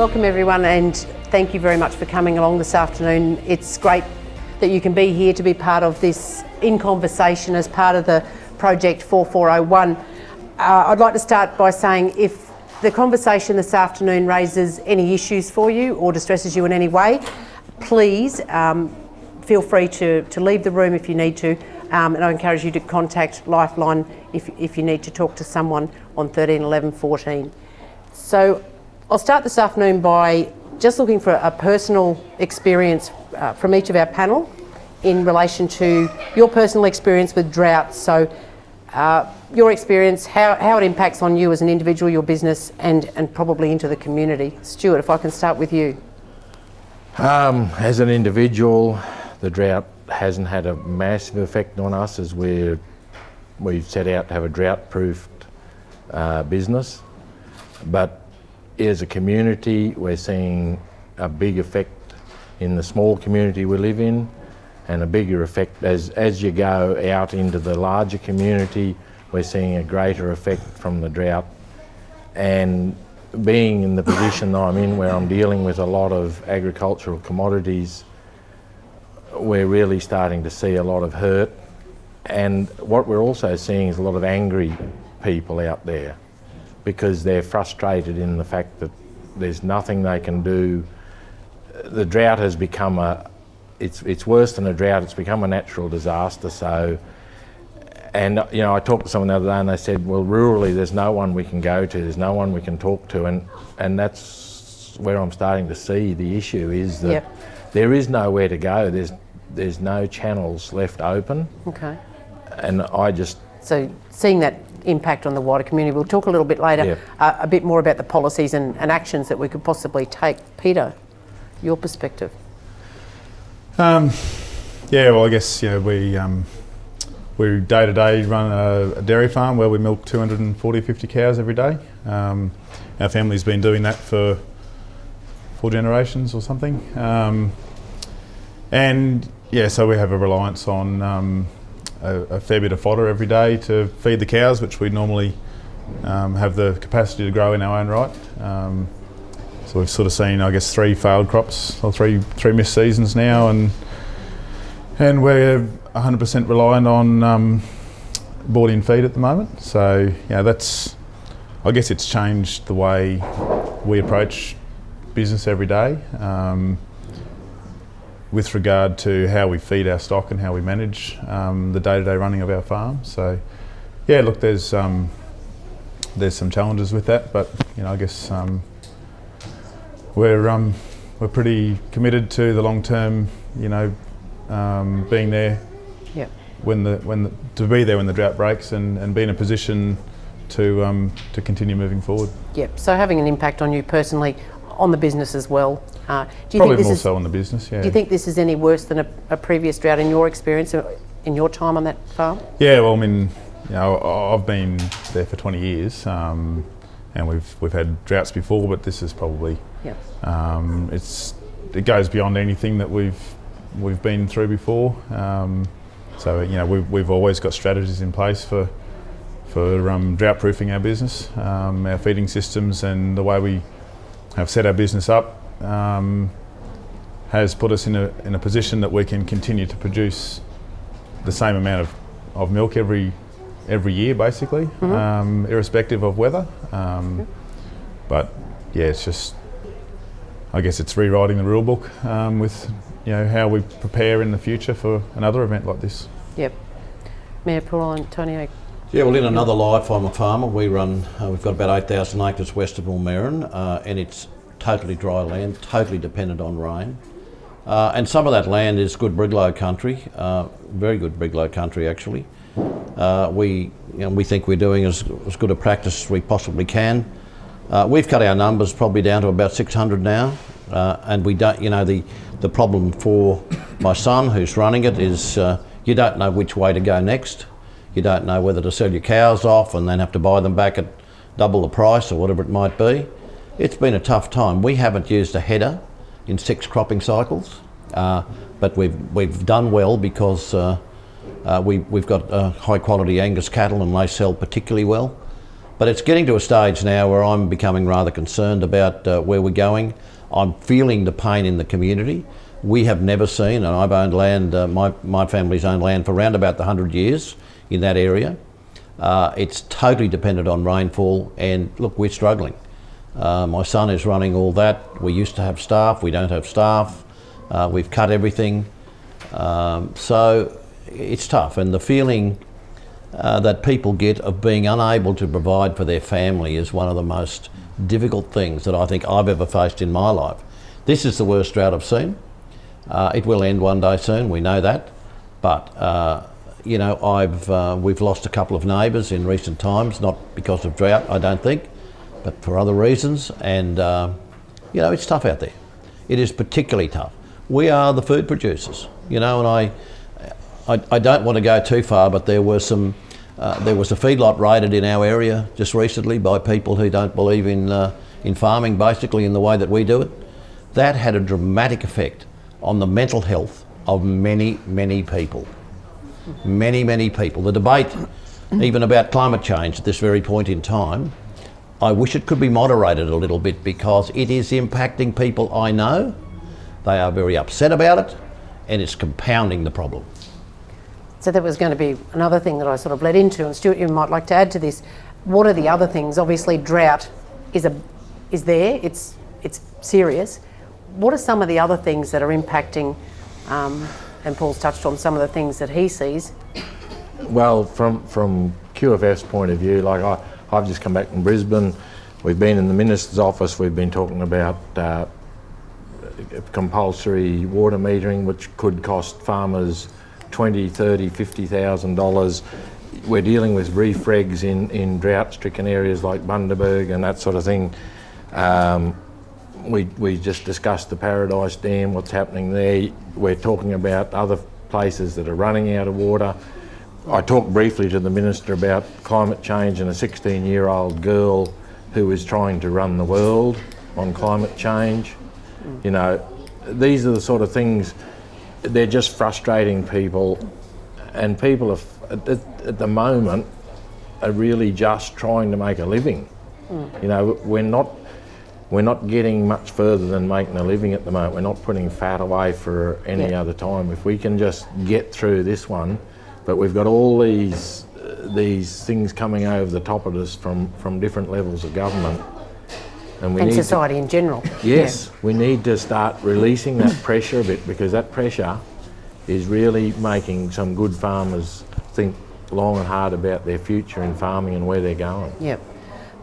Welcome everyone, and thank you very much for coming along this afternoon. It's great that you can be here to be part of this In Conversation as part of the Project 4401. I'd like to start by saying if the conversation this afternoon raises any issues for you or distresses you in any way, please feel free to leave the room if you need to, and I encourage you to contact Lifeline if you need to talk to someone on 13 11 14. So I'll start this afternoon by just looking for a personal experience from each of our panel in relation to your personal experience with drought. So your experience, how it impacts on you as an individual, your business, and probably into the community. Stuart, if I can start with you. As an individual, the drought hasn't had a massive effect on us as we've set out to have a drought-proofed business. But as a community, we're seeing a big effect in the small community we live in, and a bigger effect as you go out into the larger community. We're seeing a greater effect from the drought. And being in the position that I'm in, where I'm dealing with a lot of agricultural commodities, we're really starting to see a lot of hurt. And what we're also seeing is a lot of angry people out there, because they're frustrated in the fact that there's nothing they can do. The drought has become it's worse than a drought, it's become a natural disaster. So, and you know, I talked to someone the other day and they said, well, rurally there's no one we can go to, there's no one we can talk to, and that's where I'm starting to see the issue is that there is nowhere to go, there's no channels left open. Okay. And So seeing that impact on the wider community, we'll talk a little bit later a bit more about the policies and actions that we could possibly take. Peter, your perspective. Well, I guess we day to day run a dairy farm where we milk 250 cows every day. Our family's been doing that for 4 generations or something, so we have a reliance on a fair bit of fodder every day to feed the cows, which we normally have the capacity to grow in our own right. So we've sort of seen, I guess, 3 failed crops or three missed seasons now, and we're 100% reliant on bought-in feed at the moment. So I guess it's changed the way we approach business every day with regard to how we feed our stock and how we manage the day-to-day running of our farm. So look, there's some challenges with that, but I guess we're pretty committed to the long-term, being there to be there when the drought breaks and be in a position to continue moving forward. Yep. So having an impact on you personally, on the business as well. Do you Probably think more so on the business. Yeah. Do you think this is any worse than a previous drought in your experience, in your time on that farm? Yeah. Well, I mean, I've been there for 20 years, and we've had droughts before, but this is probably it goes beyond anything that we've been through before. So we've always got strategies in place for drought proofing our business, our feeding systems, and the way we have set our business up has put us in a position that we can continue to produce the same amount of milk every year, basically, irrespective of weather. But it's just, I guess it's rewriting the rule book with how we prepare in the future for another event like this. Yep. Mayor Paul Antonio. Yeah, well, in another life, I'm a farmer. We've got about 8,000 acres west of Woomera, and it's totally dry land, totally dependent on rain. And some of that land is good brigalow country, very good brigalow country actually. We think we're doing as good a practice as we possibly can. We've cut our numbers probably down to about 600 now, and we don't. The problem for my son who's running it is you don't know which way to go next. You don't know whether to sell your cows off and then have to buy them back at double the price or whatever it might be. It's been a tough time. We haven't used a header in 6 cropping cycles, but we've done well because we've got high quality Angus cattle and they sell particularly well. But it's getting to a stage now where I'm becoming rather concerned about where we're going. I'm feeling the pain in the community. We have never seen, and I've owned land, my family's owned land for around about the 100 years in that area. It's totally dependent on rainfall, and look, we're struggling. My son is running all that. We used to have staff, we don't have staff. We've cut everything. So it's tough, and the feeling that people get of being unable to provide for their family is one of the most difficult things that I think I've ever faced in my life. This is the worst drought I've seen. It will end one day soon, we know that, but you know, we've lost a couple of neighbours in recent times, not because of drought, I don't think, but for other reasons, and you know, it's tough out there. It is particularly tough. We are the food producers, you know, and I don't want to go too far, but there was a feedlot raided in our area just recently by people who don't believe in farming, basically in the way that we do it. That had a dramatic effect on the mental health of many, many people. Many, many people. The debate, even about climate change at this very point in time, I wish it could be moderated a little bit, because it is impacting people I know. They are very upset about it, and it's compounding the problem. So that was going to be another thing that I sort of led into, and Stuart, you might like to add to this. What are the other things? Obviously, drought is there. It's serious. What are some of the other things that are impacting? And Paul's touched on some of the things that he sees. Well, from QFF's point of view, like I've just come back from Brisbane. We've been in the Minister's office. We've been talking about compulsory water metering, which could cost farmers $20,000, $30,000, $50,000. We're dealing with reef regs in drought-stricken areas like Bundaberg and that sort of thing. We just discussed the Paradise Dam, what's happening there. We're talking about other places that are running out of water. I talked briefly to the Minister about climate change and a 16-year-old girl who is trying to run the world on climate change. You know, these are the sort of things, they're just frustrating people, and people at the moment are really just trying to make a living. You know, we're not getting much further than making a living at the moment. We're not putting fat away for any other time. If we can just get through this one, but we've got all these things coming over the top of us from different levels of government. And society in general. Yes, we need to start releasing that pressure a bit, because that pressure is really making some good farmers think long and hard about their future in farming and where they're going. Yep.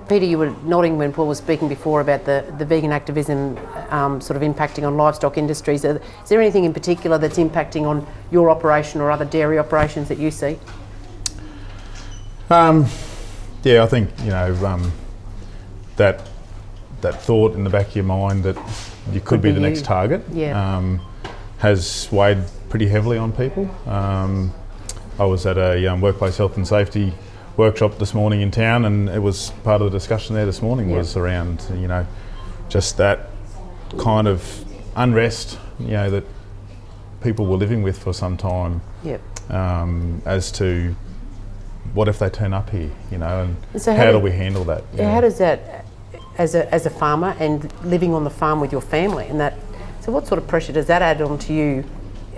Peter, you were nodding when Paul was speaking before about the vegan activism sort of impacting on livestock industries. Is there anything in particular that's impacting on your operation or other dairy operations that you see? Yeah, I think, you know, that thought in the back of your mind that you could be the next target has weighed pretty heavily on people. I was at a workplace health and safety workshop this morning in town, and it was part of the discussion there this morning was around, you know, just that kind of unrest, you know, that people were living with for some time, as to what if they turn up here, you know, and so how do we handle that? How does that, as a farmer and living on the farm with your family, and that, so what sort of pressure does that add on to you,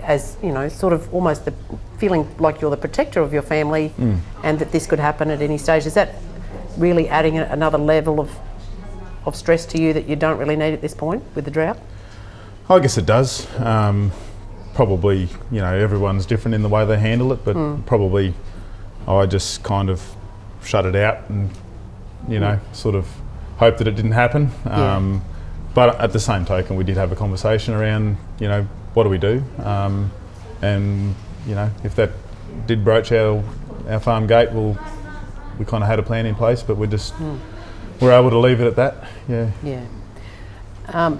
as, you know, sort of almost the feeling like you're the protector of your family and that this could happen at any stage? Is that really adding another level of stress to you that you don't really need at this point with the drought? I guess it does. Probably, you know, everyone's different in the way they handle it, but probably I just kind of shut it out and, you know, sort of hope that it didn't happen. But at the same token, we did have a conversation around, you know, what do we do? And, you know, if that did broach our farm gate, well, we kind of had a plan in place, but we're able to leave it at that.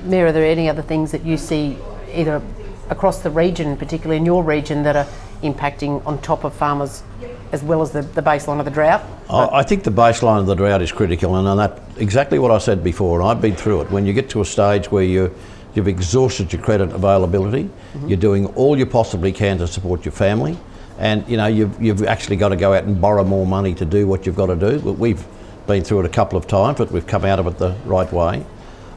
Mayor, are there any other things that you see either across the region, particularly in your region, that are impacting on top of farmers as well as the baseline of the drought? I think the baseline of the drought is critical, and that's exactly what I said before, and I've been through it. When you get to a stage where you've exhausted your credit availability, you're doing all you possibly can to support your family, and you know you've actually got to go out and borrow more money to do what you've got to do. But been through it a couple of times, but we've come out of it the right way.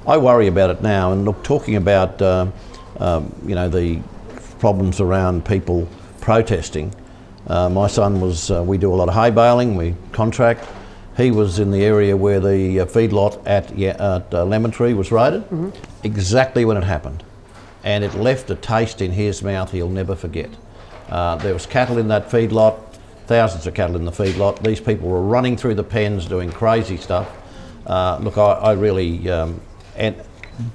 I worry about it now, and look, talking about you know, the problems around people protesting. My son was, we do a lot of hay baling, we contract. He was in the area where the feedlot at Lemon Tree was raided, exactly when it happened. And it left a taste in his mouth he'll never forget. There was cattle in that feedlot, thousands of cattle in the feedlot. These people were running through the pens doing crazy stuff. Look, I really, and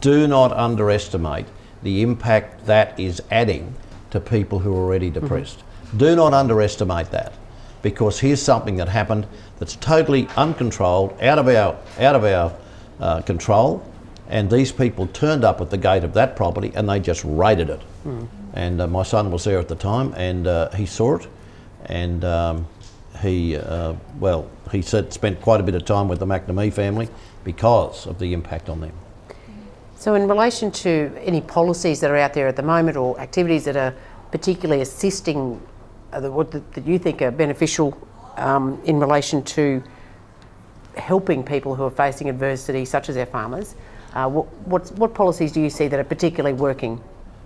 do not underestimate the impact that is adding to people who are already depressed. Do not underestimate that, because here's something that happened that's totally uncontrolled, out of our control, and these people turned up at the gate of that property and they just raided it. And my son was there at the time, and he saw it, and he spent quite a bit of time with the McNamee family because of the impact on them. So in relation to any policies that are out there at the moment, or activities that are particularly assisting that you think are beneficial in relation to helping people who are facing adversity, such as our farmers, what policies do you see that are particularly working?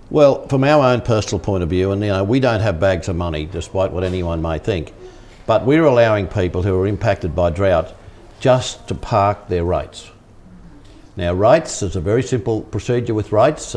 Well, from our own personal point of view, and you know, we don't have bags of money, despite what anyone may think, but we're allowing people who are impacted by drought just to park their rates. Now, rates, there's a very simple procedure with rates.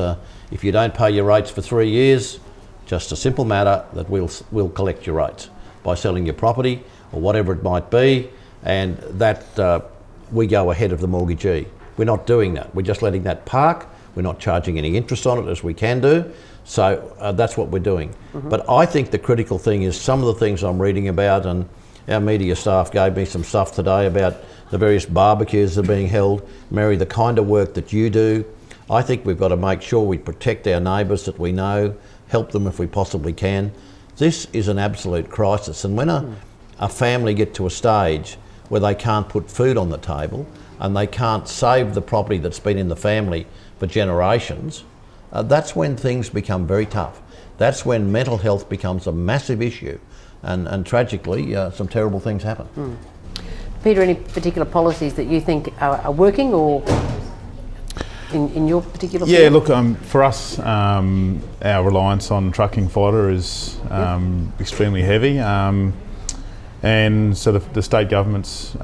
If you don't pay your rates for 3 years, just a simple matter that we'll collect your rates by selling your property or whatever it might be, and that we go ahead of the mortgagee. We're not doing that. We're just letting that park. We're not charging any interest on it, as we can do. So that's what we're doing. But I think the critical thing is some of the things I'm reading about, and our media staff gave me some stuff today about the various barbecues that are being held. Mary, the kind of work that you do, I think we've got to make sure we protect our neighbours that we know, help them if we possibly can. This is an absolute crisis, and when a family get to a stage where they can't put food on the table and they can't save the property that's been in the family for generations, that's when things become very tough. That's when mental health becomes a massive issue, and tragically some terrible things happen. Peter, any particular policies that you think are working, or in your particular field? Yeah, look, for us, our reliance on trucking fodder is extremely heavy, and so the state government's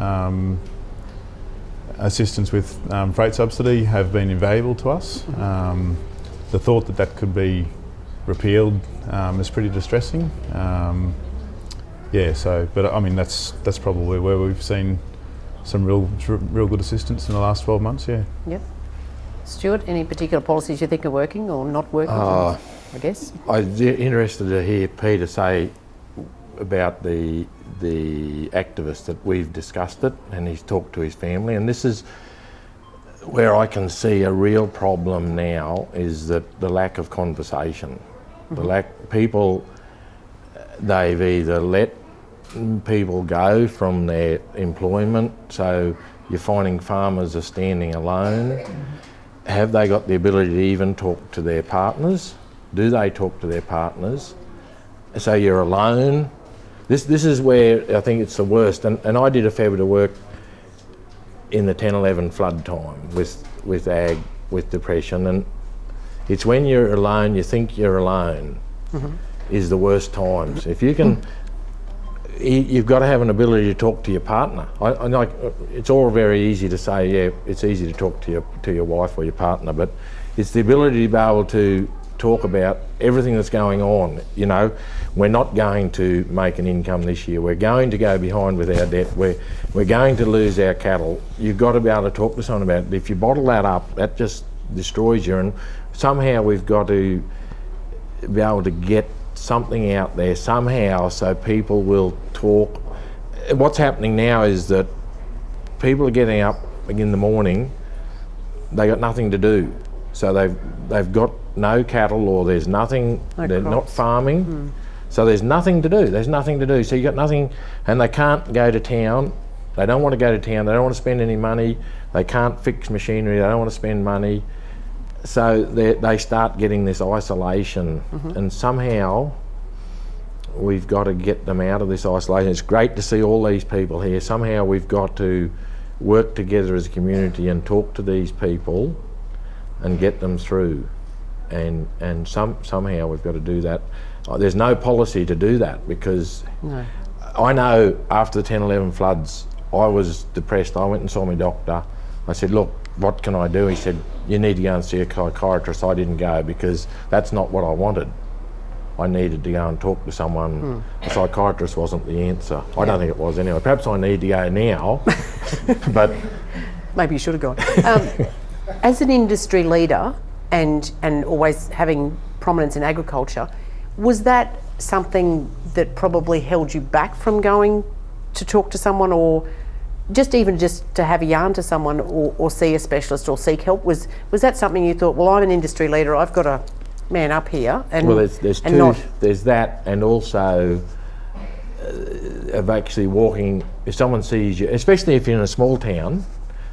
assistance with freight subsidy have been invaluable to us. The thought that could be repealed is pretty distressing. But I mean that's probably where we've seen some real good assistance in the last 12 months. Yeah. Yep. Stuart, any particular policies you think are working or not working? I guess. I'm interested to hear Peter say about the activist that we've discussed it, and he's talked to his family, and this is where I can see a real problem now, is that the lack of conversation. People, they've either let people go from their employment, so you're finding farmers are standing alone. Have they got the ability to even talk to their partners? Do they talk to their partners? So you're alone. This is where I think it's the worst, and I did a fair bit of work in the 10-11 flood time with ag, with depression, and it's when you're alone, you think you're alone, is the worst times. If you can, you've got to have an ability to talk to your partner. I like, it's all very easy to say, yeah, it's easy to talk to your wife or your partner, but it's the ability to be able to talk about everything that's going on. You know, we're not going to make an income this year. We're going to go behind with our debt. We're going to lose our cattle. You've got to be able to talk to someone about it. If you bottle that up, that just destroys you. And somehow we've got to be able to get something out there somehow so people will talk. What's happening now is that people are getting up in the morning, they got nothing to do. So they've got no cattle, or there's nothing, they're not farming. So there's nothing to do, So you got nothing, and they can't go to town. They don't want to go to town, they don't want to spend any money, they can't fix machinery, they don't want to spend money. So they start getting this isolation, and somehow we've got to get them out of this isolation. It's great to see all these people here. Somehow we've got to work together as a community and talk to these people and get them through. And somehow we've got to do that. There's no policy to do that, because I know after the 10-11 floods, I was depressed. I went and saw my doctor. I said, look, what can I do? He said, you need to go and see a psychiatrist. I didn't go because that's not what I wanted. I needed to go and talk to someone. A psychiatrist wasn't the answer. I don't think it was anyway. Perhaps I need to go now, but... Maybe you should have gone. As an industry leader and always having prominence in agriculture, was that something that probably held you back from going to talk to someone, or just to have a yarn to someone, or see a specialist or seek help? Was that something you thought, well, I'm an industry leader, I've got to man up here? And well, there's two. Not... There's that, and also of actually walking. If someone sees you, especially if you're in a small town,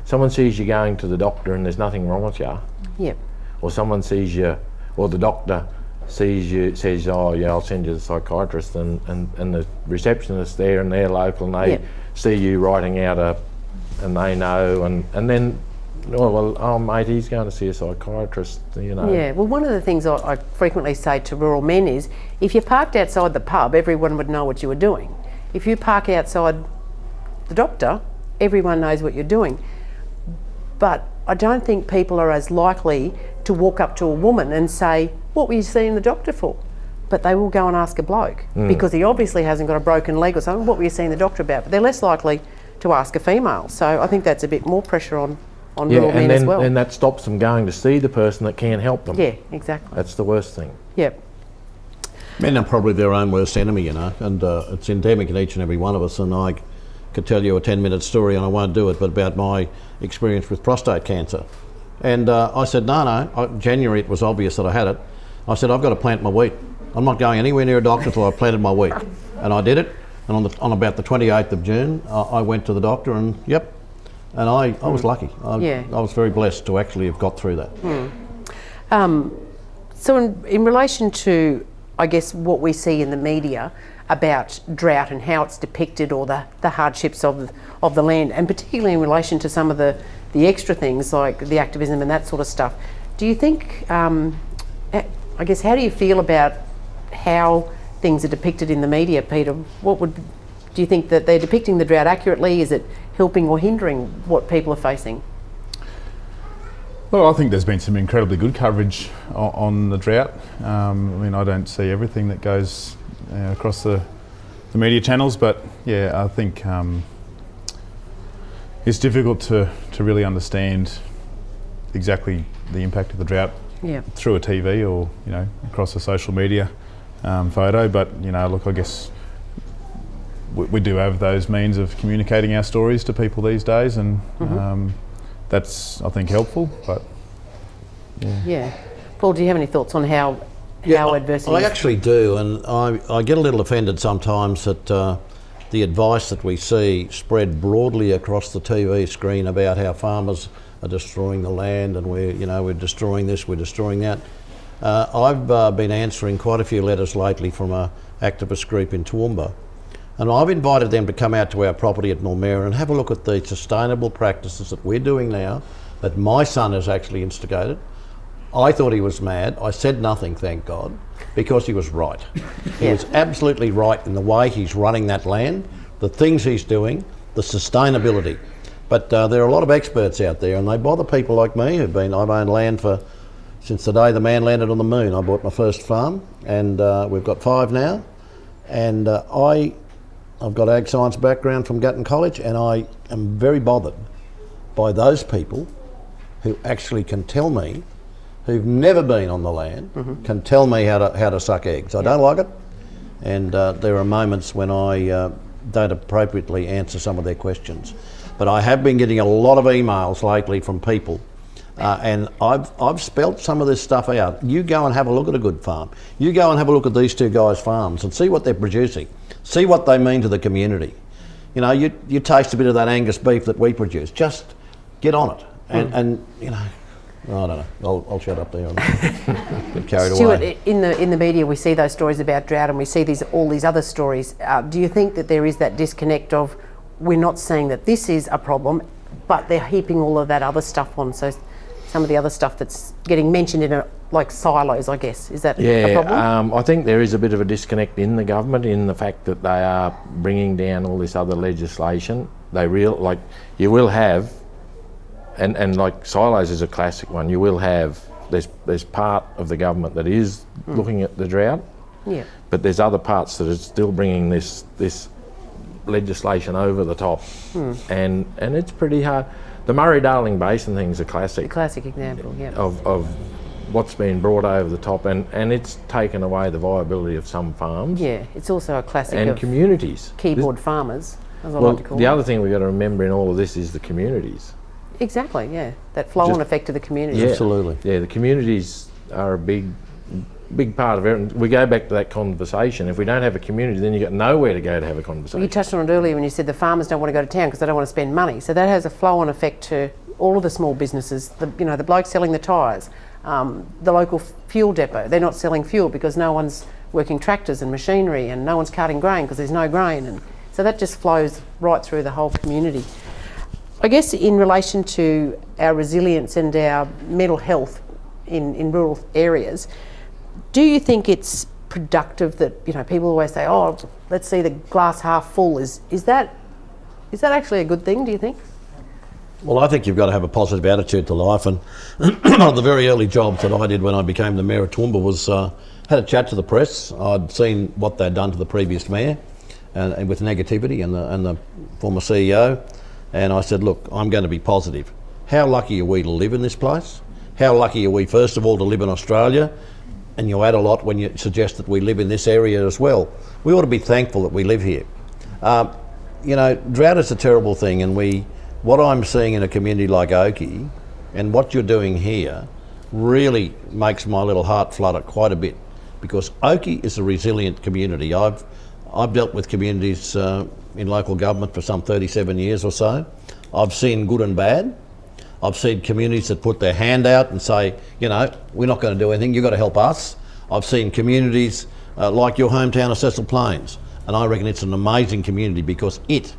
someone sees you going to the doctor and there's nothing wrong with you. Yep. Or someone sees you, or the doctor sees you, says, oh yeah, I'll send you to the psychiatrist, and the receptionist there and they're local and they see you writing out and they know, and then, oh mate, he's going to see a psychiatrist, you know. Yeah, well, one of the things I frequently say to rural men is, if you parked outside the pub, everyone would know what you were doing. If you park outside the doctor, everyone knows what you're doing. But I don't think people are as likely to walk up to a woman and say, what were you seeing the doctor for? But they will go and ask a bloke, because he obviously hasn't got a broken leg or something. What were you seeing the doctor about? But they're less likely to ask a female. So I think that's a bit more pressure on rural men as well. And that stops them going to see the person that can help them. Yeah, exactly. That's the worst thing. Yep. Men are probably their own worst enemy, you know, and it's endemic in each and every one of us. And I could tell you a 10-minute story, and I won't do it, but about my experience with prostate cancer. And I said, no, January it was obvious that I had it. I said, I've got to plant my wheat. I'm not going anywhere near a doctor until I've planted my wheat. And I did it, and on about the 28th of June, I went to the doctor, and and I was lucky. I was very blessed to actually have got through that. So in relation to, I guess, what we see in the media about drought and how it's depicted, or the hardships of the land, and particularly in relation to some of the extra things like the activism and that sort of stuff, do you think, I guess, how do you feel about how things are depicted in the media, Peter? Do you think that they're depicting the drought accurately? Is it helping or hindering what people are facing? Well, I think there's been some incredibly good coverage on the drought. I mean, I don't see everything that goes across the media channels, but yeah, I think it's difficult to really understand exactly the impact of the drought through a TV or, you know, across a social media photo. But, you know, look, I guess we do have those means of communicating our stories to people these days, and that's, I think, helpful. But yeah. Paul, do you have any thoughts on how adversity? I actually do, and I get a little offended sometimes that the advice that we see spread broadly across the TV screen about how farmers are destroying the land, and we're destroying this, we're destroying that. I've been answering quite a few letters lately from an activist group in Toowoomba, and I've invited them to come out to our property at Normera and have a look at the sustainable practices that we're doing now, that my son has actually instigated. I thought he was mad. I said nothing, thank God, because he was right. He was absolutely right in the way he's running that land, the things he's doing, the sustainability. But there are a lot of experts out there, and they bother people like me I've owned land since the day the man landed on the moon. I bought my first farm, and we've got 5 now. And I've got ag science background from Gatton College, and I am very bothered by those people who actually can tell me, who've never been on the land, can tell me how to suck eggs. I don't like it, and there are moments when I don't appropriately answer some of their questions. But I have been getting a lot of emails lately from people, and I've spelt some of this stuff out. You go and have a look at a good farm. You go and have a look at these 2 guys' farms and see what they're producing. See what they mean to the community. You know, you taste a bit of that Angus beef that we produce. Just get on it, and you know. I don't know. I'll shut up there. Get carried Stuart, away. in the media, we see those stories about drought, and we see all these other stories. Do you think that there is that disconnect of, we're not saying that this is a problem, but they're heaping all of that other stuff on. So some of the other stuff that's getting mentioned in like silos, I guess. Is that a problem? I think there is a bit of a disconnect in the government in the fact that they are bringing down all this other legislation. You will have, and like silos is a classic one. You will have. There's part of the government that is looking at the drought. Yeah. But there's other parts that are still bringing this legislation over the top, and it's pretty hard. The Murray-Darling Basin thing's a classic. A classic example, yeah. Of what's been brought over the top, and it's taken away the viability of some farms. Yeah, it's also a classic and of communities. Keyboard farmers, as I Well, like to call the them. other thing we've got to remember in all of this is the communities. Exactly, yeah. That flow-on effect of the community. Yeah. Absolutely. Yeah, the communities are a big part of it. We go back to that conversation. If we don't have a community, then you've got nowhere to go to have a conversation. Well, you touched on it earlier when you said the farmers don't want to go to town because they don't want to spend money. So that has a flow-on effect to all of the small businesses. The bloke selling the tyres, the local fuel depot. They're not selling fuel because no one's working tractors and machinery, and no one's carting grain because there's no grain. And so that just flows right through the whole community. I guess in relation to our resilience and our mental health in rural areas, do you think it's productive that, people always say, oh, let's see the glass half full. Is that actually a good thing, do you think? Well, I think you've got to have a positive attitude to life, and one of the very early jobs that I did when I became the Mayor of Toowoomba was had a chat to the press. I'd seen what they'd done to the previous Mayor and with negativity and the former CEO, and I said, look, I'm going to be positive. How lucky are we to live in this place? How lucky are we, first of all, to live in Australia? And you add a lot when you suggest that we live in this area as well. We ought to be thankful that we live here. Drought is a terrible thing, and what I'm seeing in a community like Oakey and what you're doing here really makes my little heart flutter quite a bit, because Oakey is a resilient community. I've dealt with communities in local government for some 37 years or so. I've seen good and bad. I've seen communities that put their hand out and say, we're not going to do anything, you've got to help us. I've seen communities like your hometown of Cecil Plains, and I reckon it's an amazing community because it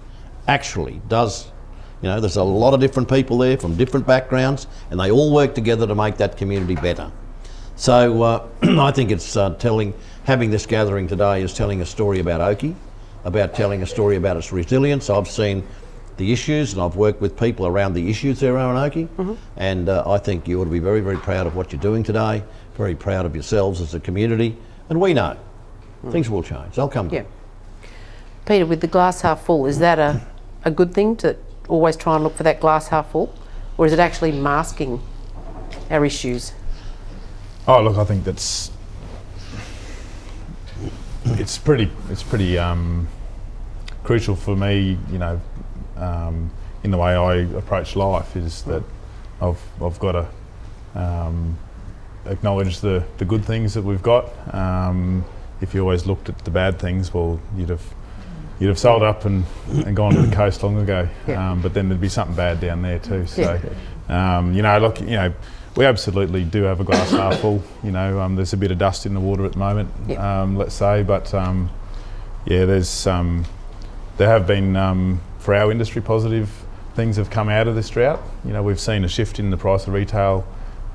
actually does, there's a lot of different people there from different backgrounds, and they all work together to make that community better. So I think it's having this gathering today is telling a story about Oakey, about telling a story about its resilience. I've seen the issues, and I've worked with people around the issues there are in Oakey, and I think you ought to be very, very proud of what you're doing today, very proud of yourselves as a community, and we know things will change, they'll come good. Yeah. Peter, with the glass half full, is that a good thing to always try and look for that glass half full, or is it actually masking our issues? Oh, look, I think it's pretty crucial for me, in the way I approach life, is that I've got to acknowledge the good things that we've got. If you always looked at the bad things, well, you'd have sold up and gone to the coast long ago. Yeah. But then there'd be something bad down there too. So, we absolutely do have a glass half full. There's a bit of dust in the water at the moment, let's say, but there have been, for our industry, positive things have come out of this drought. We've seen a shift in the price of retail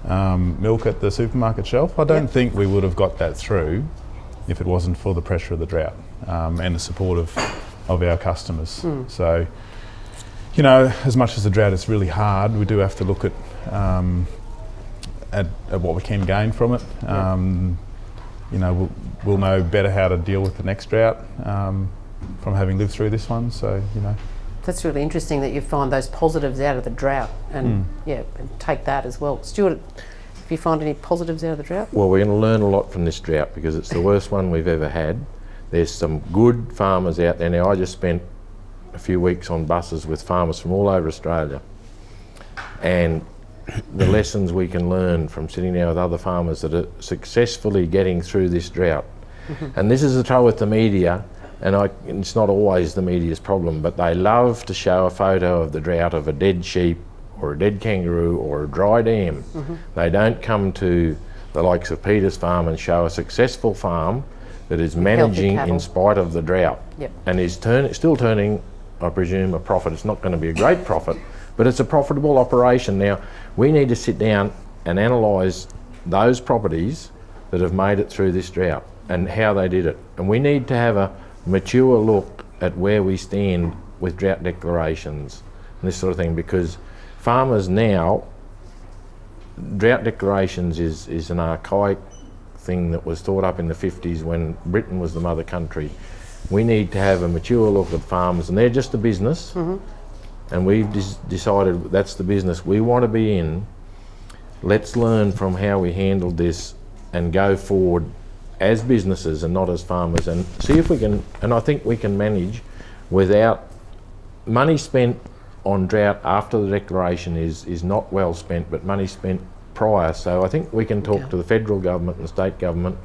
milk at the supermarket shelf. I don't think we would have got that through if it wasn't for the pressure of the drought and the support of our customers. So, as much as the drought is really hard, we do have to look at what we can gain from it. We'll know better how to deal with the next drought from having lived through this one. So, That's really interesting that you find those positives out of the drought and and take that as well. Stuart, if you find any positives out of the drought? Well, we're going to learn a lot from this drought because it's the worst one we've ever had. There's some good farmers out there. Now, I just spent a few weeks on buses with farmers from all over Australia, and the lessons we can learn from sitting there with other farmers that are successfully getting through this drought. And this is the trouble with the media, and it's not always the media's problem, but they love to show a photo of the drought of a dead sheep or a dead kangaroo or a dry dam. They don't come to the likes of Peter's farm and show a successful farm that is managing in spite of the drought and is still turning, I presume, a profit. It's not going to be a great profit, but it's a profitable operation. Now, we need to sit down and analyse those properties that have made it through this drought and how they did it. And we need to have a mature look at where we stand with drought declarations and this sort of thing, because farmers now, drought declarations is an archaic thing that was thought up in the 50s when Britain was the mother country. We need to have a mature look at farmers, and they're just a business, and we've decided that's the business we want to be in. Let's learn from how we handled this and go forward as businesses and not as farmers, and see if we can, and I think we can manage without money spent on drought after the declaration is not well spent, but money spent prior. So I think we can talk to the federal government and the state government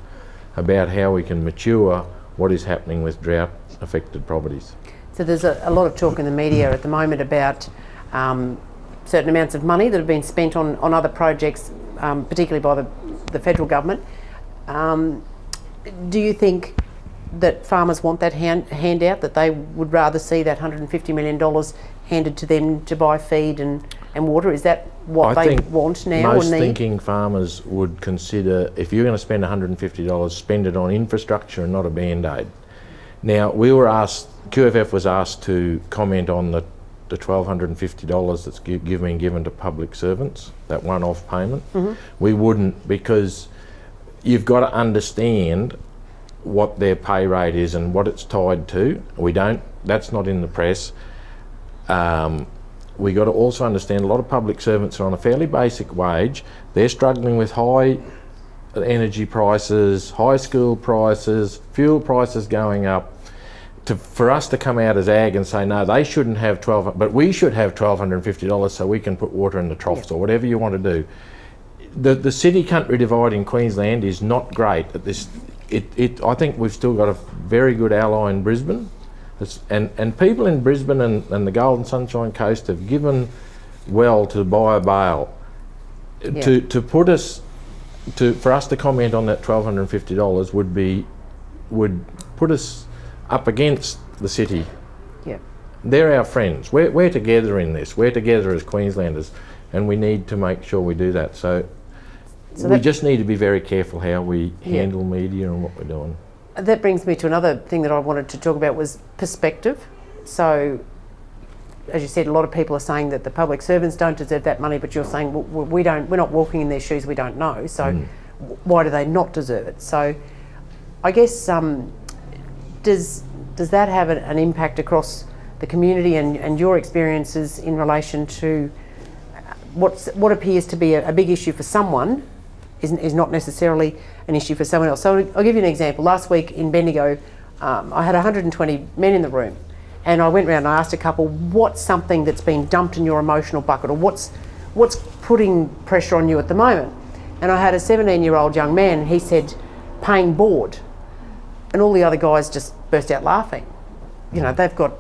about how we can mature what is happening with drought affected properties. So there's a lot of talk in the media at the moment about certain amounts of money that have been spent on other projects, particularly by the federal government. Do you think that farmers want that handout, that they would rather see that $150 million handed to them to buy feed and water? Is that what they want now or need? Most thinking farmers would consider, if you're going to spend $150, spend it on infrastructure and not a band-aid. Now, we were asked, QFF was asked to comment on the $1,250 that's been given to public servants, that one-off payment. We wouldn't, because you've got to understand what their pay rate is and what it's tied to. That's not in the press. We got to also understand a lot of public servants are on a fairly basic wage. They're struggling with high energy prices, high school prices, fuel prices going up. For us to come out as ag and say, no, they shouldn't have but we should have $1,250 so we can put water in the troughs, or whatever you want to do. The city-country divide in Queensland is not great at this. I think we've still got a very good ally in Brisbane, and people in Brisbane and the Golden Sunshine Coast have given well to buy a bale. For us to comment on that $1,250 would put us up against the city. Yeah, they're our friends. We're together in this. We're together as Queenslanders, and we need to make sure we do that. So we just need to be very careful how we handle media and what we're doing. That brings me to another thing that I wanted to talk about, was perspective. So, as you said, a lot of people are saying that the public servants don't deserve that money, but you're saying, well, we're not walking in their shoes, we don't know, so why do they not deserve it? So I guess does that have an impact across the community and your experiences in relation to what appears to be a big issue for someone is not necessarily an issue for someone else? So I'll give you an example. Last week in Bendigo, I had 120 men in the room, and I went around and I asked a couple, what's something that's been dumped in your emotional bucket, or what's putting pressure on you at the moment? And I had a 17-year-old young man, and he said, paying board. And all the other guys just burst out laughing. You know, they've got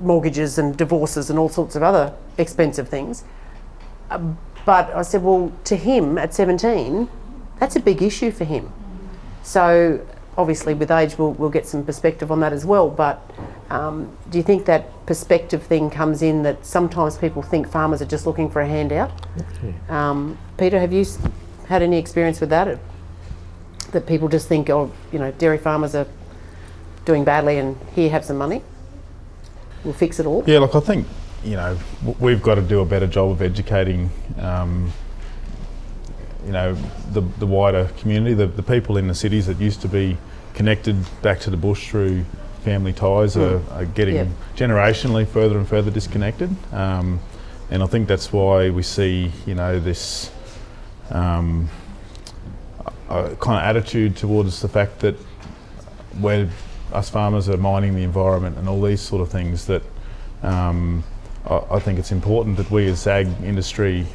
mortgages and divorces and all sorts of other expensive things. But I said, well, to him at 17, that's a big issue for him. So obviously with age we'll get some perspective on that as well, but do you think that perspective thing comes in, that sometimes people think farmers are just looking for a handout? Peter, have you had any experience with that? That people just think, oh, you know, dairy farmers are doing badly and here, have some money, we'll fix it all? Yeah, look, I think, you know, we've got to do a better job of educating, you know, the wider community. The people in the cities that used to be connected back to the bush through family ties are getting generationally further and further disconnected. And I think that's why we see, you know, this kind of attitude towards the fact that us farmers are mining the environment and all these sort of things, that I think it's important that we as ag industry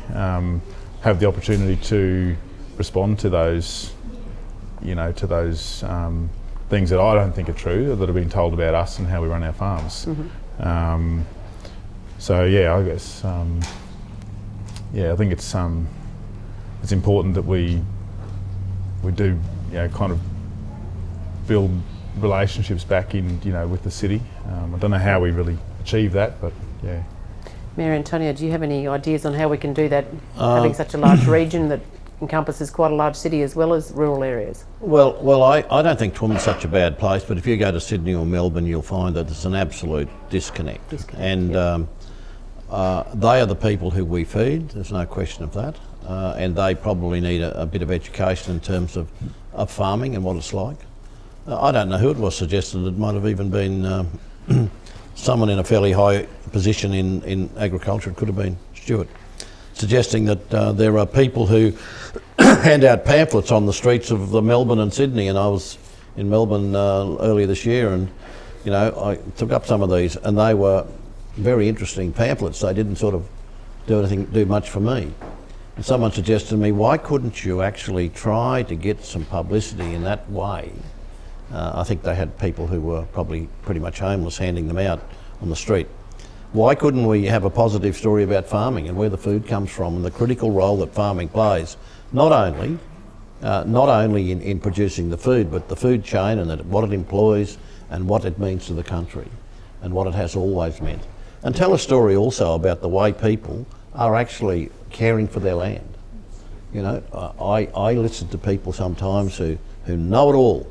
have the opportunity to respond to those, you know, to those things that I don't think are true, that have been told about us and how we run our farms. So yeah, I guess I think it's important that we do, you know, kind of build relationships back in, you know, with the city. I don't know how we really achieve that, but yeah. Mayor Antonio, do you have any ideas on how we can do that, having such a large region that encompasses quite a large city as well as rural areas? Well, I don't think Toowoomba's such a bad place, but if you go to Sydney or Melbourne, you'll find that there's an absolute disconnect. And they are the people who we feed, there's no question of that. And they probably need a bit of education in terms of farming and what it's like. I don't know who it was suggested, it might have even been someone in a fairly high position in agriculture. It could have been Stuart, suggesting that there are people who hand out pamphlets on the streets of Melbourne and Sydney. And I was in Melbourne earlier this year, and you know, I took up some of these, and they were very interesting pamphlets. They didn't sort of do much for me. And someone suggested to me, why couldn't you actually try to get some publicity in that way? I think they had people who were probably pretty much homeless handing them out on the street. Why couldn't we have a positive story about farming and where the food comes from and the critical role that farming plays, not only in producing the food, but the food chain and what it employs and what it means to the country and what it has always meant. And tell a story also about the way people are actually caring for their land. You know, I listen to people sometimes who know it all.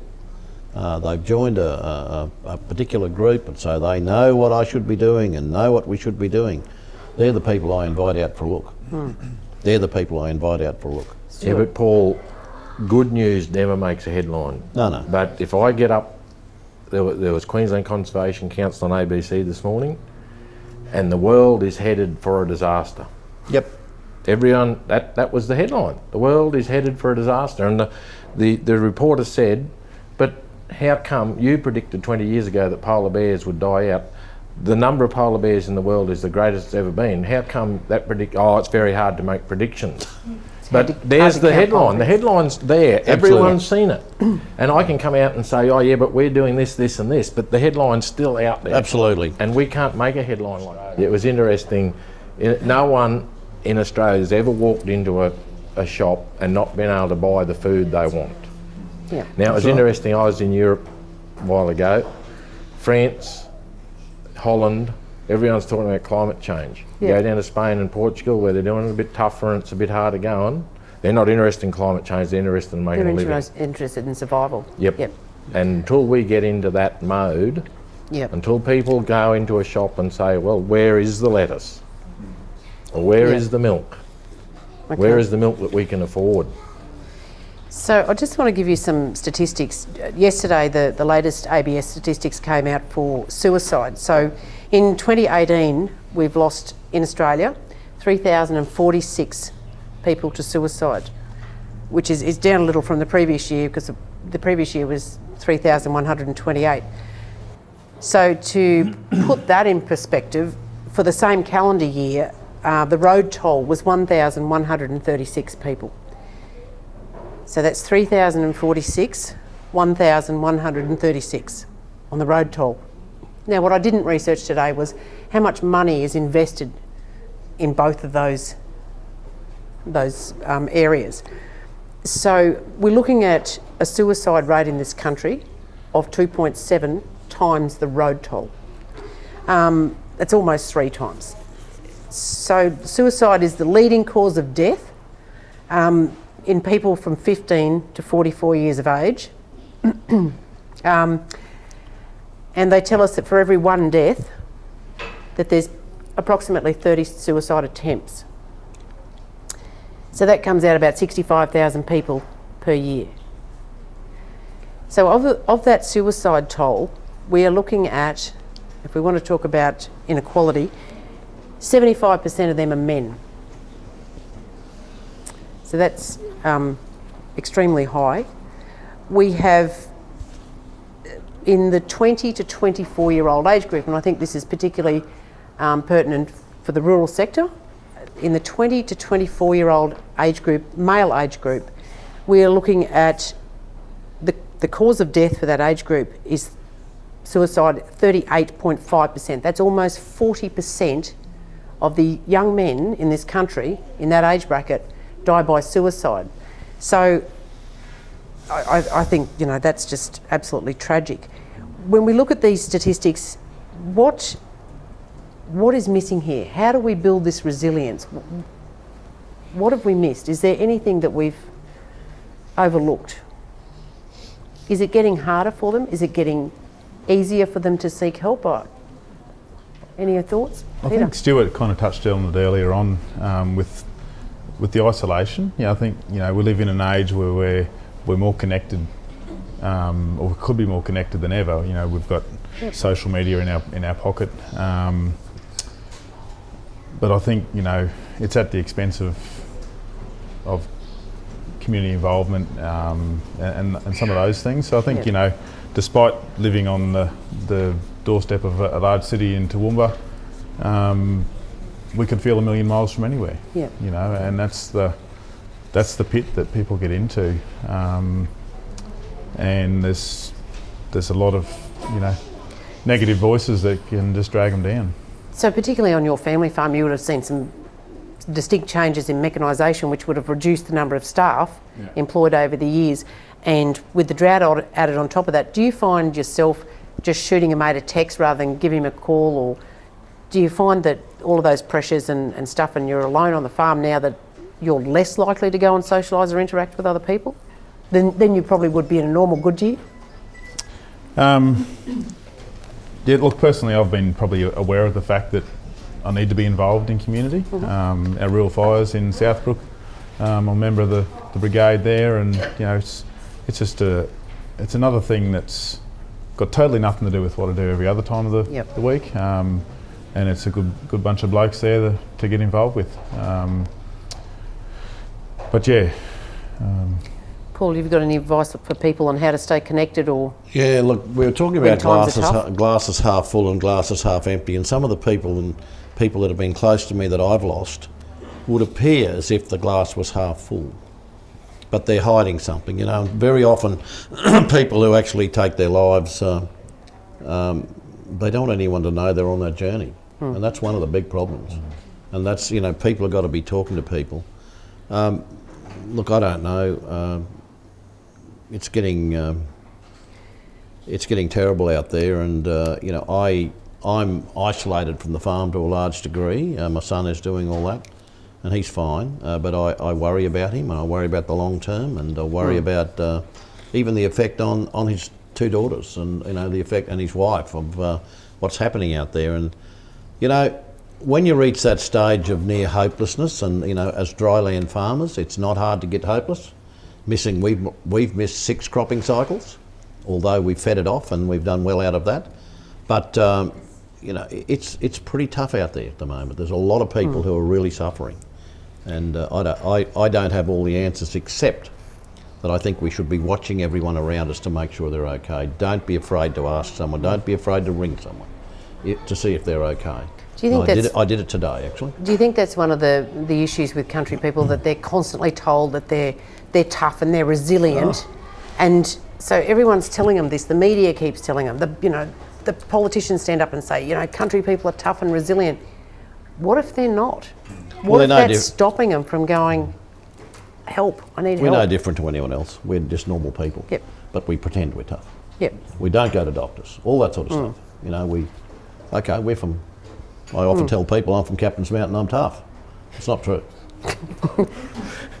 They've joined a particular group, and so they know what I should be doing and know what we should be doing. They're the people I invite out for a look. They're the people I invite out for a look. Yeah, but Paul, good news never makes a headline. No. But if I get up, there was Queensland Conservation Council on ABC this morning, and the world is headed for a disaster. Yep. Everyone, that was the headline. The world is headed for a disaster. And the reporter said, but how come you predicted 20 years ago that polar bears would die out? The number of polar bears in the world is the greatest it's ever been. How come that it's very hard to make predictions. But there's the headline. The headline's there. Absolutely. Everyone's seen it. And I can come out and say, oh yeah, but we're doing this, this and this. But the headline's still out there. Absolutely. And we can't make a headline like that. It was interesting. No one in Australia has ever walked into a shop and not been able to buy the food they want. Yeah. Now, it was interesting, I was in Europe a while ago, France, Holland, everyone's talking about climate change. You go down to Spain and Portugal where they're doing it a bit tougher and it's a bit harder going. They're not interested in climate change, they're interested in making a living. They're interested in survival. Yep. And until we get into that mode, until people go into a shop and say, well, where is the lettuce? Or where is the milk? Okay. Where is the milk that we can afford? So I just want to give you some statistics. Yesterday, the latest ABS statistics came out for suicide. So in 2018, we've lost in Australia 3,046 people to suicide, which is down a little from the previous year because the previous year was 3,128. So to put that in perspective, for the same calendar year, the road toll was 1,136 people. So that's 3,046, 1,136 on the road toll. Now, what I didn't research today was how much money is invested in both of those areas. So we're looking at a suicide rate in this country of 2.7 times the road toll. That's almost 3 times. So suicide is the leading cause of death in people from 15 to 44 years of age. And they tell us that for every 1 death, that there's approximately 30 suicide attempts. So that comes out about 65,000 people per year. So of that suicide toll, we are looking at, if we want to talk about inequality, 75% of them are men. So that's extremely high. We have, in the 20 to 24-year-old age group, and I think this is particularly pertinent for the rural sector, in the 20 to 24-year-old age group, male age group, we are looking at the cause of death for that age group is suicide, 38.5%. That's almost 40% of the young men in this country, in that age bracket, die by suicide. So I think, you know, that's just absolutely tragic. When we look at these statistics, what What is missing here? How do we build this resilience? What have we missed? Is there anything that we've overlooked? Is it getting harder for them? Is it getting easier for them to seek help? Any thoughts, I Peter? think Stuart kind of touched on it earlier on with the isolation. Yeah, I think we live in an age where we're more connected, or could be more connected than ever. We've got social media in our pocket, but I think it's at the expense of community involvement and some of those things. So I think despite living on the doorstep of a large city in Toowoomba, we can feel a million miles from anywhere. Yeah. And that's the pit that people get into, and there's a lot of negative voices that can just drag them down. So particularly on your family farm, you would have seen some distinct changes in mechanisation, which would have reduced the number of staff employed over the years. And with the drought added on top of that, do you find yourself just shooting a mate a text rather than giving him a call, or do you find that all of those pressures and stuff, and you're alone on the farm now, that you're less likely to go and socialise or interact with other people than you probably would be in a normal good year? Yeah, look, personally I've been probably aware of the fact that I need to be involved in community. Our rural fires in Southbrook, I'm a member of the brigade there, and it's just it's another thing that's got totally nothing to do with what I do every other time of the week, and it's a good bunch of blokes there to get involved with. But yeah. Paul, have you got any advice for people on how to stay connected? Or Yeah, look, we were talking when about times are tough? glasses half full and glasses half empty, and some of the people that have been close to me that I've lost would appear as if the glass was half full, but they're hiding something. Very often people who actually take their lives, they don't want anyone to know they're on that journey, and that's one of the big problems. And that's people have got to be talking to people. Look, I don't know. It's getting terrible out there, and I'm isolated from the farm to a large degree. My son is doing all that, and he's fine. But I worry about him, and I worry about the long term, and I worry about even the effect on his two daughters, and the effect, and his wife, of what's happening out there. And when you reach that stage of near hopelessness, and as dryland farmers, it's not hard to get hopeless. We've missed 6 cropping cycles, although we've fed it off and we've done well out of that. But it's pretty tough out there at the moment. There's a lot of people who are really suffering, and I don't have all the answers, except that I think we should be watching everyone around us to make sure they're okay. Don't be afraid to ask someone. Don't be afraid to ring someone to see if they're okay. do you think I did it today, actually. Do you think that's one of the issues with country people, that they're constantly told that they're tough and they're resilient, and so everyone's telling them this? The media keeps telling them. The politicians stand up and say, country people are tough and resilient. What if they're not? What if that's stopping them from going, help, I need help? We're no different to anyone else. We're just normal people. Yep. But we pretend we're tough. Yep. We don't go to doctors, all that sort of stuff. We're from, I often tell people I'm from Captain's Mountain, I'm tough. It's not true.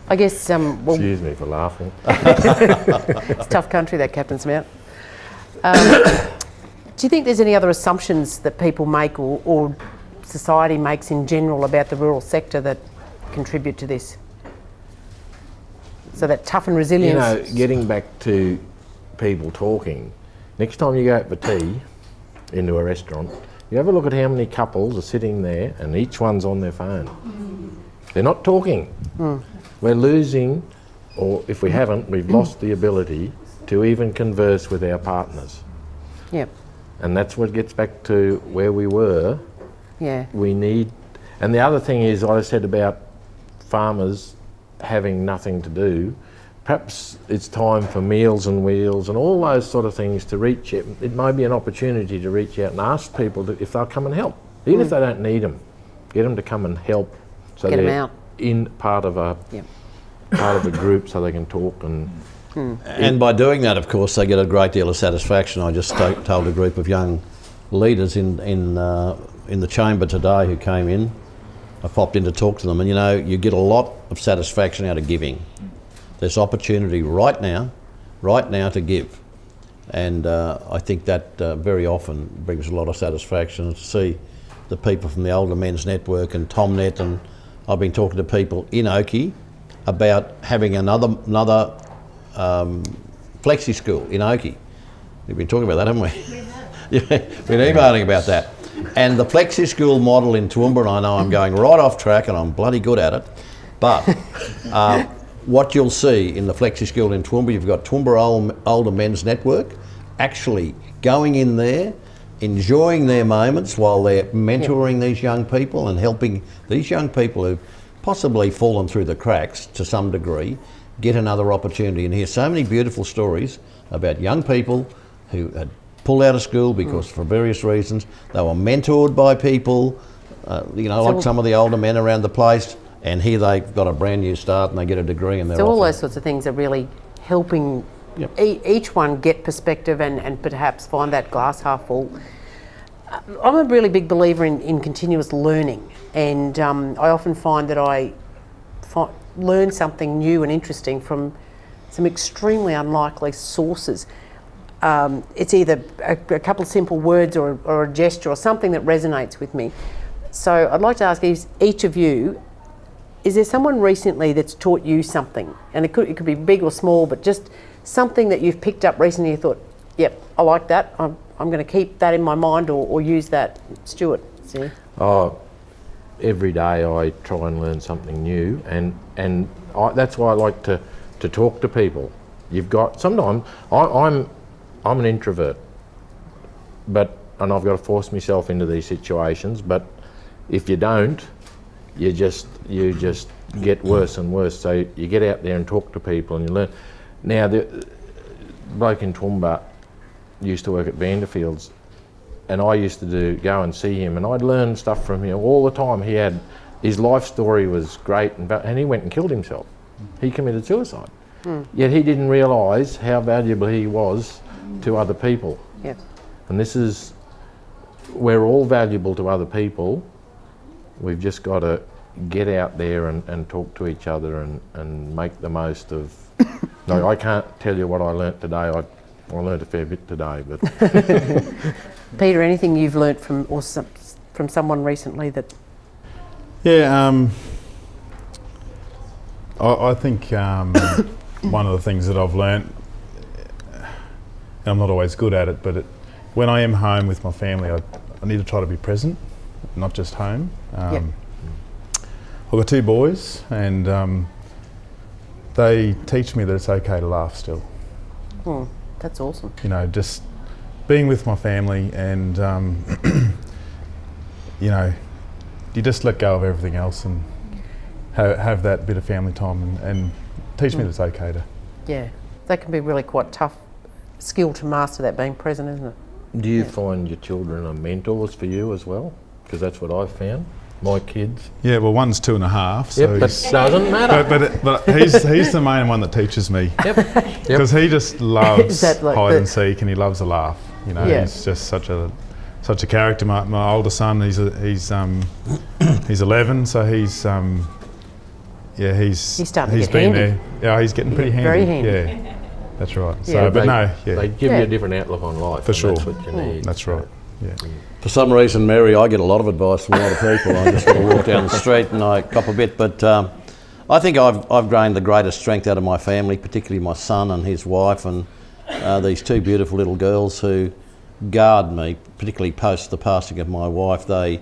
I guess, Excuse me for laughing. it's tough country, that Captain's Mountain. Do you think there's any other assumptions that people make, or society makes in general, about the rural sector that contribute to this? So that tough and resilience. Getting back to people talking, next time you go out for tea into a restaurant, you have a look at how many couples are sitting there and each one's on their phone. They're not talking. We're losing, or if we haven't, we've lost the ability to even converse with our partners. Yep. And that's what gets back to where we were. Yeah. We need, and the other thing is, I said about farmers having nothing to do, perhaps it's time for Meals and Wheels and all those sort of things to reach it. It may be an opportunity to reach out and ask people if they'll come and help, even if they don't need them. Get them to come and help, so Get 'em they're out. in part of a group, so they can talk and. And by doing that, of course, they get a great deal of satisfaction. I just told a group of young leaders in in the chamber today who came in. I popped in to talk to them, and you get a lot of satisfaction out of giving. There's opportunity right now to give. And I think that very often brings a lot of satisfaction to see the people from the Older Men's Network and TomNet, and I've been talking to people in Oakey about having another flexi school in Oakey. We've been talking about that, haven't we? Yeah, we've been emailing about that. And the flexi school model in Toowoomba, and I know I'm going right off track and I'm bloody good at it, but what you'll see in the flexi school in Toowoomba, you've got Toowoomba Older Men's Network actually going in there, enjoying their moments while they're mentoring these young people and helping these young people who've possibly fallen through the cracks to some degree get another opportunity, and hear so many beautiful stories about young people who had pulled out of school because for various reasons they were mentored by people, like some of the older men around the place, and here they've got a brand new start and they get a degree and they're So all off. those sorts of things are really helping each one get perspective and perhaps find that glass half full. I'm a really big believer in continuous learning, and I often find that I learn something new and interesting from some extremely unlikely sources. It's either a couple of simple words or a gesture or something that resonates with me. So I'd like to ask each of you, is there someone recently that's taught you something? And it could be big or small, but just something that you've picked up recently you thought, yep, I like that, I'm going to keep that in my mind or use that. Stuart, see? Oh, every day I try and learn something new, and that's why I like to talk to people. Sometimes I'm an introvert, and I've got to force myself into these situations, but if you don't, you just get worse and worse. So you get out there and talk to people and you learn. Now, the bloke in Toowoomba used to work at Vanderfield's, and I used to go and see him, and I'd learn stuff from him all the time. His life story was great, and he went and killed himself. He committed suicide. Yet he didn't realise how valuable he was to other people. Yep. And we're all valuable to other people. We've just got to get out there and talk to each other and make the most of... No, I can't tell you what I learnt today. I learnt a fair bit today, but... Peter, anything you've learnt from someone recently that... Yeah, I think one of the things that I've learnt, and I'm not always good at it, but when I am home with my family, I need to try to be present, not just home. I've got two boys, and they teach me that it's okay to laugh still. That's awesome. Just being with my family, and you just let go of everything else and have that bit of family time and teach me that it's okay to. Yeah, that can be really quite tough skill to master, that being present, isn't it? Do you find your children are mentors for you as well? Because that's what I've found. My kids. Yeah, well, one's 2.5. So but doesn't matter. But he's the main one that teaches me. Because he just loves hide and seek, and he loves a laugh. He's just such a character. My older son, he's 11, so he's starting to get handy. there. Yeah, he's getting pretty handy. Very handy. Yeah, that's right. Yeah, So, they give you a different outlook on life. For sure. That's what you need. That's right. Yeah. For some reason, Mary, I get a lot of advice from a lot of people. I just got to walk down the street and I cop a bit. But I think I've gained the greatest strength out of my family, particularly my son and his wife, and these two beautiful little girls who guard me, particularly post the passing of my wife. They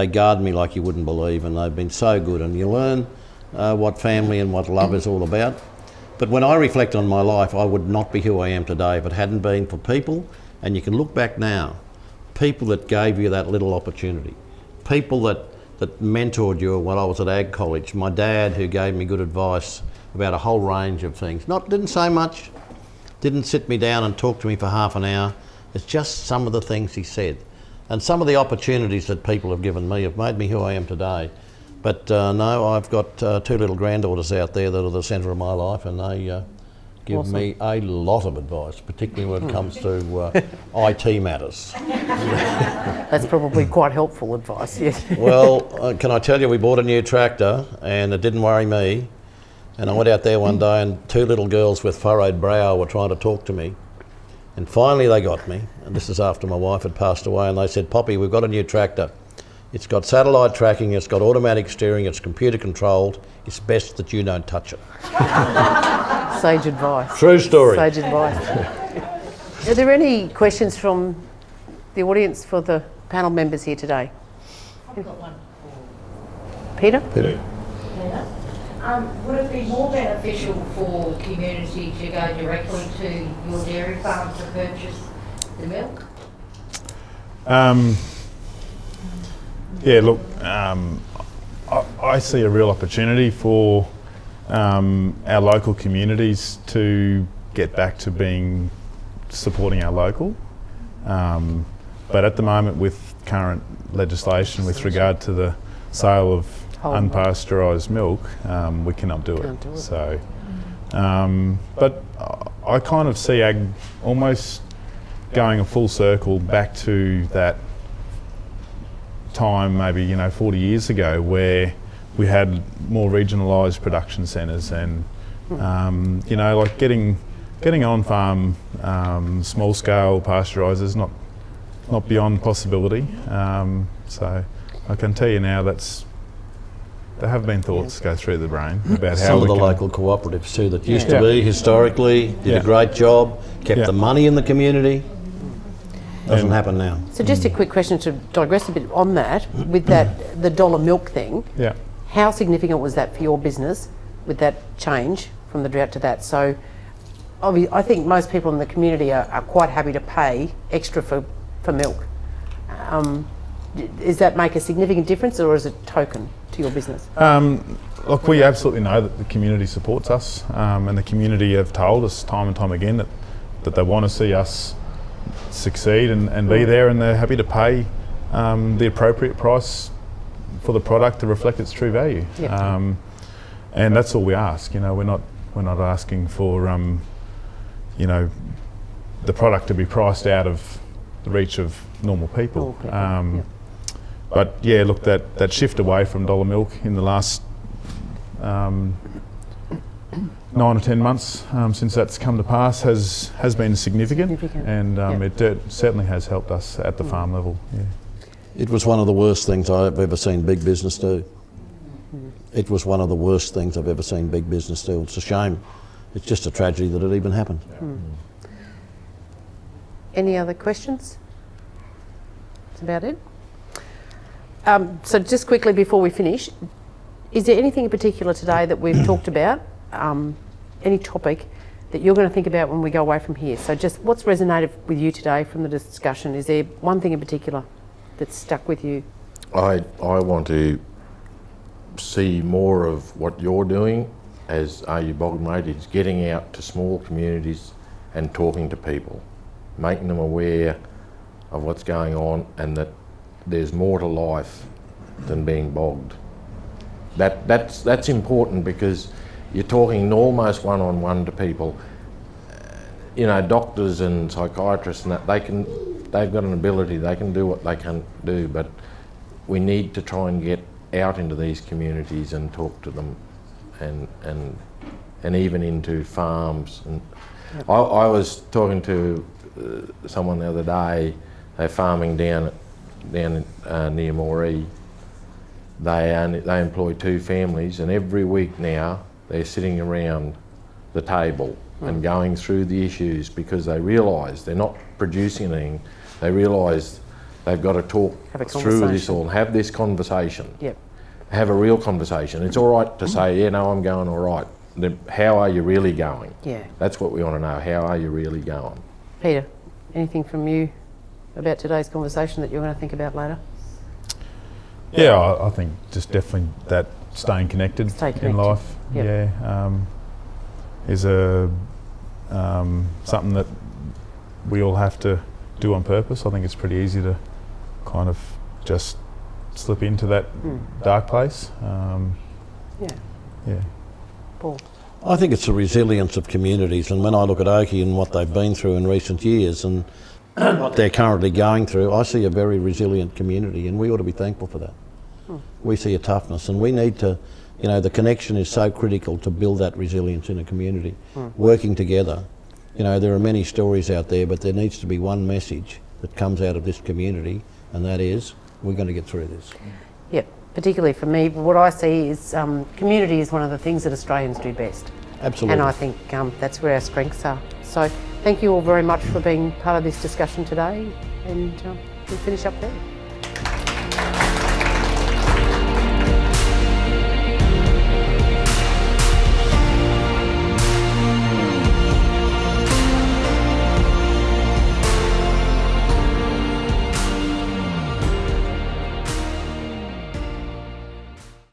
guard me like you wouldn't believe, and they've been so good. And you learn what family and what love is all about. But when I reflect on my life, I would not be who I am today if it hadn't been for people. And you can look back now, people that gave you that little opportunity, people that mentored you when I was at Ag College, my dad who gave me good advice about a whole range of things. Didn't say much, didn't sit me down and talk to me for half an hour. It's just some of the things he said. And some of the opportunities that people have given me have made me who I am today. But no, I've got two little granddaughters out there that are the centre of my life, and give Awesome. me a lot of advice, particularly when it comes to IT matters. That's probably quite helpful advice, yes. Well, can I tell you, we bought a new tractor and it didn't worry me. And I went out there one day and two little girls with furrowed brow were trying to talk to me. And finally they got me, and this is after my wife had passed away, and they said, Poppy, we've got a new tractor. It's got satellite tracking, it's got automatic steering, it's computer controlled. It's best that you don't touch it. Sage advice. True story. Sage advice. Are there any questions from the audience for the panel members here today? I've got one. Peter? Peter? Would it be more beneficial for community to go directly to your dairy farm to purchase the milk? Yeah, look, I see a real opportunity for our local communities to get back to supporting our local. But at the moment, with current legislation with regard to the sale of unpasteurised milk, we cannot do it. So, but I kind of see ag almost going a full circle back to that time, maybe 40 years ago, where we had more regionalised production centres, and like getting on farm small scale pasteurisers not beyond possibility. So I can tell you now there have been thoughts go through the brain about how Some we of the can, local cooperatives too that used Yeah. to be historically, did a great job, kept Yeah. the money in the community. Doesn't happen now. So just a quick question to digress a bit on that, with that, the dollar milk thing, Yeah. how significant was that for your business with that change from the drought to that? So I think most people in the community are quite happy to pay extra for milk. Does that make a significant difference, or is it token to your business? Look, we absolutely know that the community supports us, and the community have told us time and time again that they want to see us succeed and be there, and they're happy to pay the appropriate price for the product to reflect its true value. Yep. And that's all we ask. We're not asking for the product to be priced out of the reach of normal people. Yep. But yeah, look, that shift away from dollar milk in the last 9 or 10 months since that's come to pass has been significant. And it certainly has helped us at the farm level. Yeah. It was one of the worst things I've ever seen big business do. It was one of the worst things I've ever seen big business do. It's a shame. It's just a tragedy that it even happened. Any other questions? That's about it. So just quickly before we finish, is there anything in particular today that we've talked about, any topic that you're going to think about when we go away from here? So just what's resonated with you today from the discussion? Is there one thing in particular that's stuck with you? I want to see more of what you're doing as RU Bog Mate, is getting out to small communities and talking to people, making them aware of what's going on, and that there's more to life than being bogged. That's important, because you're talking almost one-on-one to people. Doctors and psychiatrists and that, they've got an ability, they can do what they can do, but we need to try and get out into these communities and talk to them, and even into farms. And I was talking to someone the other day. They're farming down near Moree. They employ 2 families, and every week now they're sitting around the table and going through the issues, because they realise they're not producing anything. They realise they've got to talk through this all, have this conversation. Yep. Have a real conversation. It's all right to say, I'm going all right. How are you really going? Yeah. That's what we want to know. How are you really going? Peter, anything from you about today's conversation that you're going to think about later? Yeah, I think just definitely that staying connected, in life. Yep. Yeah, is something that we all have to do on purpose. I think it's pretty easy to kind of just slip into that dark place. Yeah. Yeah. Paul? I think it's the resilience of communities, and when I look at Oakey and what they've been through in recent years and what they're currently going through, I see a very resilient community, and we ought to be thankful for that. We see a toughness, and we need to, you know, the connection is so critical to build that resilience in a community, working together. You know, there are many stories out there, but there needs to be one message that comes out of this community, and that is, we're going to get through this. Yep, particularly for me, what I see is community is one of the things that Australians do best. Absolutely. And I think that's where our strengths are. So thank you all very much for being part of this discussion today, and we'll finish up there.